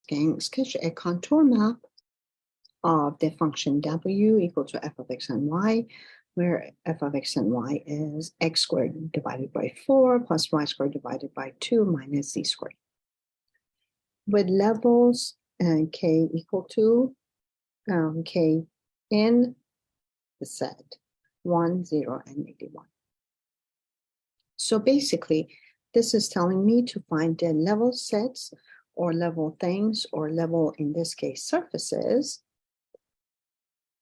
asking, sketch a contour map of the function w equal to f of x and y, where f of x and y is x squared divided by 4 plus y squared divided by 2 minus z squared. With levels and k equal to k in the set 1, 0, and -1. So basically, this is telling me to find the level sets or level things or level, in this case, surfaces,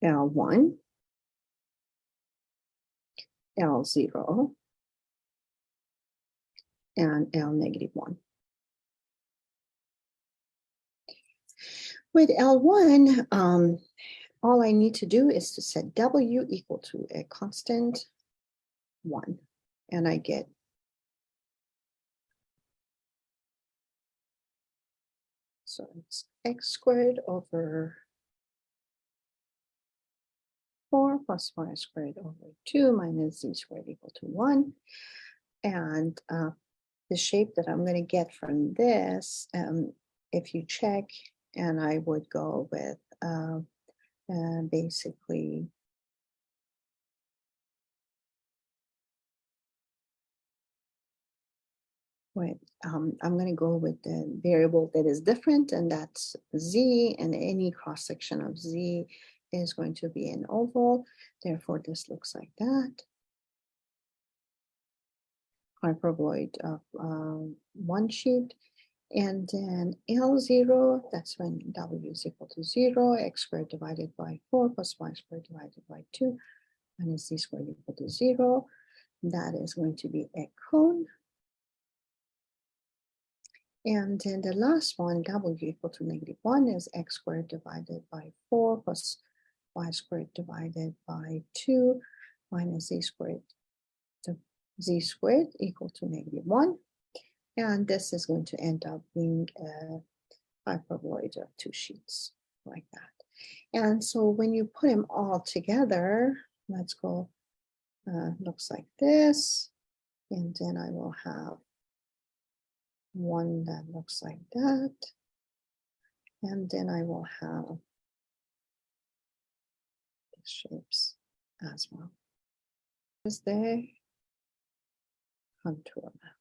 L1, L0, and L-1. With L1, all I need to do is to set W equal to a constant 1, and I get so it's x squared over 4 plus y squared over 2 minus z squared equal to 1. And the shape that I'm going to get from this, if you check, and I would go with basically I'm going to go with the variable that is different, and that's z, and any cross section of z is going to be an oval. Therefore, this looks like that. Hyperboloid of one sheet. And then L0, that's when W is equal to 0, x squared divided by 4 plus y squared divided by 2 minus z squared equal to 0. That is going to be a cone. And then the last one, W equal to -1, is x squared divided by 4 plus y squared divided by 2 minus z squared equal to -1. And this is going to end up being a hyperboloid of two sheets like that. And so when you put them all together, let's go, looks like this. And then I will have one that looks like that. And then I will have the shapes as well. Is the contour map.